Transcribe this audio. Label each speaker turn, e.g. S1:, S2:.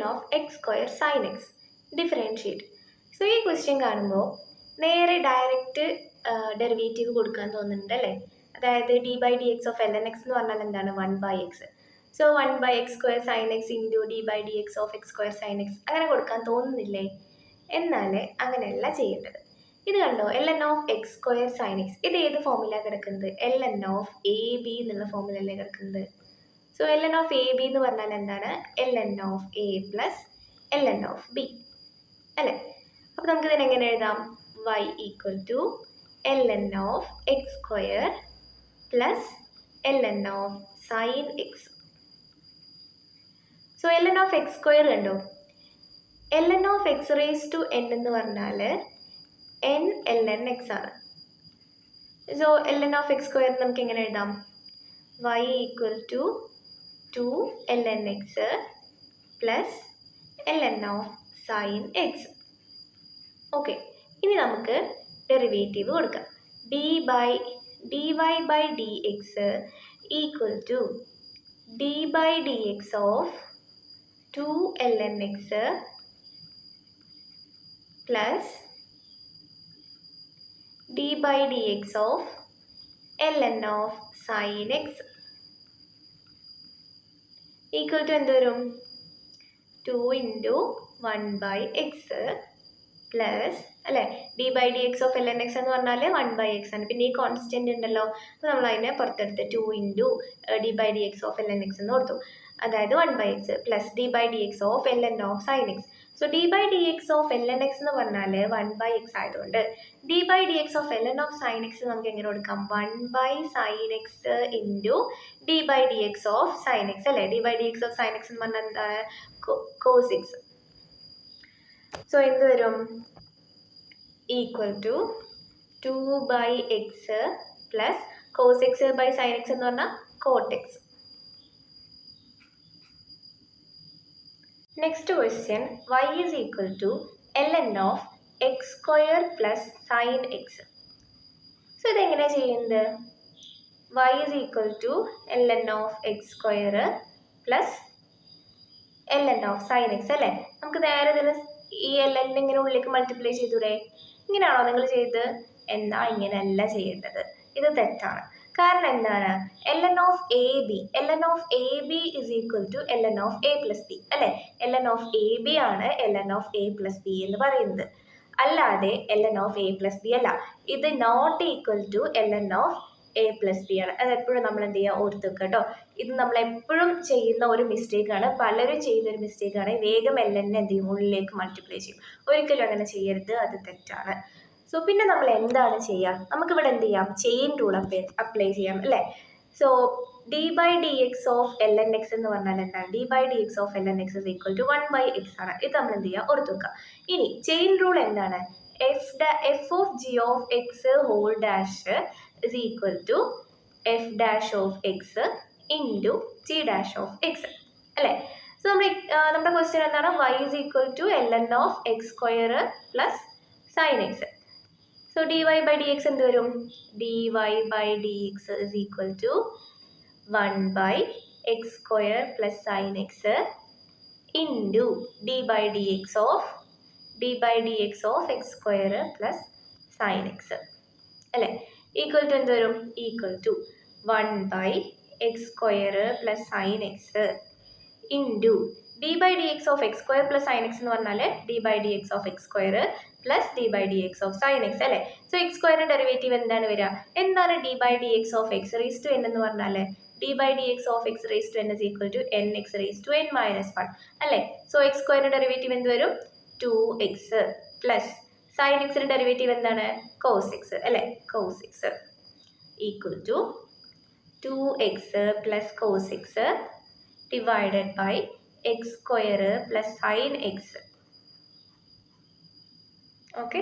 S1: Of X square sine x differentiate. So ഈ question കാണുമ്പോൾ നേരെ ഡയറക്റ്റ് ഡെറിവേറ്റീവ് കൊടുക്കാൻ തോന്നുന്നുണ്ട് അല്ലേ? അതായത് d by D X of L N X എന്ന് പറഞ്ഞാൽ എന്താണ്? 1/x. So 1/x square sine x into D by D X of X square sine x അങ്ങനെ കൊടുക്കാൻ തോന്നുന്നില്ലേ? എന്നാൽ അങ്ങനെയല്ല ചെയ്യേണ്ടത്. ഇത് കണ്ടോ, L N of X square sine x, ഇത് ഏത് ഫോമിലാണ് കിടക്കുന്നത്? L N of A b എന്നുള്ള ഫോമിലല്ലേ കിടക്കുന്നത്? So L N of A B എന്ന് പറഞ്ഞാൽ എന്താണ്? L N of A plus L N of B അല്ലേ? അപ്പോൾ നമുക്ക് ഇതിനെ എങ്ങനെ എഴുതാം? y equal to L N of X square plus L N of sine X. So L N of X square കണ്ടോ, L N of X raise to N എന്ന് പറഞ്ഞാൽ N L N X ആണ്. So L N of X square നമുക്ക് എങ്ങനെ എഴുതാം? y equal to 2 ln x plus L N of sine x. Okay, ഇനി നമുക്ക് derivative കൊടുക്കാം. dy by D x equal to d by D X of 2 ln x plus D by D X of L N of sine x equal to എന്ത് വരും? 2 into 1/x plus അല്ലേ, D by D X of L N X എന്ന് പറഞ്ഞാൽ 1/x ആണ്. പിന്നെ ഈ constant ഉണ്ടല്ലോ, അപ്പോൾ നമ്മൾ അതിനെ പുറത്തെടുത്ത് 2 into D by D X of L N X എന്ന് കൊടുത്തു. അതായത് 1/x plus D by D X of L N of sine X. So D by D X of L N X എന്ന് പറഞ്ഞാൽ 1/x ആയതുകൊണ്ട് D by D X of L N of sine X നമുക്ക് എങ്ങനെ കൊടുക്കാം? 1/sin x into D by D X of sine X അല്ലേ? D by D X of sine x എന്ന് പറഞ്ഞാൽ എന്താണ്? Cos x. സോ എന്ത് വരും? Equal to 2/x plus cos x by sine x എന്ന് പറഞ്ഞാൽ cot x. Next question, y is equal to L N of X square plus sine X. So ഇതെങ്ങനെയാണ് ചെയ്യുന്നത്? y is equal to L N of X square plus L N of sine X അല്ലേ? നമുക്ക് നേരെ ഇതിൽ ഈ L N ഇങ്ങനെ ഉള്ളിലേക്ക് multiply ചെയ്തൂടെ? ഇങ്ങനെയാണോ നിങ്ങൾ ചെയ്തത്? എന്നാ ഇങ്ങനെയല്ല ചെയ്യേണ്ടത്, ഇത് തെറ്റാണ്. കാരണം എന്താണ്? L N of A B is equal to L N of A plus B അല്ലേ? L N of A B ആണ് L N of A plus B എന്ന് പറയുന്നത്, അല്ലാതെ L N of A plus B അല്ല. ഇത് not equal to L N of A plus B ആണ്. അത് എപ്പോഴും നമ്മൾ എന്ത് ചെയ്യുക? ഓർത്ത് വെക്കുക കേട്ടോ. ഇത് നമ്മൾ എപ്പോഴും ചെയ്യുന്ന ഒരു മിസ്റ്റേക്കാണ്, പലരും ചെയ്യുന്ന ഒരു മിസ്റ്റേക്കാണ്. വേഗം എൽ എൻ എന്ത് ചെയ്യും? ഉള്ളിലേക്ക് മൾട്ടിപ്ലൈ ചെയ്യും. ഒരിക്കലും അങ്ങനെ ചെയ്യരുത്, അത് തെറ്റാണ്. സോ പിന്നെ നമ്മൾ എന്താണ് ചെയ്യുക? നമുക്കിവിടെ എന്ത് ചെയ്യാം? ചെയിൻ റൂൾ അപ്ലൈ ചെയ്യാം അല്ലേ? So D by D X of L N X എന്ന് പറഞ്ഞാൽ എന്താണ്? D by D X of L N x is equal to 1/x ആണ്. ഇത് നമ്മൾ എന്ത് ചെയ്യുക? ഓർത്ത് വെക്കുക. ഇനി ചെയിൻ റൂൾ എന്താണ്? F of g of x whole dash is equal to f dash of x into g dash of x അല്ലേ? സോ നമ്മുടെ ക്വസ്റ്റ്യൻ എന്താണ്? y is equal to L N of X square plus sine X. So d y by D x എന്ത് വരും? D y by D x is equal to 1/x square plus sine x into D by D X of X square plus sine X അല്ലേ? Equal to എന്ത് വരും? Equal to 1/x square plus sine x into D by D X of X square plus sine x എന്ന് പറഞ്ഞാൽ d by D X of X square plus D by D X of sine X അല്ലേ? So x സ്ക്വയറിൻ്റെ derivative എന്താണ് വരിക? എന്താണ് d by D X of X raise to N എന്ന് പറഞ്ഞാൽ? D by D X of X raise to n is equal to n x raise to n minus 1 അല്ലേ? So x സ്ക്വയറിൻ്റെ derivative എന്ത് വരും? 2x plus sine എക്സിൻ്റെ derivative എന്താണ്? Cos x അല്ലേ? Cos x equal to 2x plus cos x divided by x square plus sine x. Okay.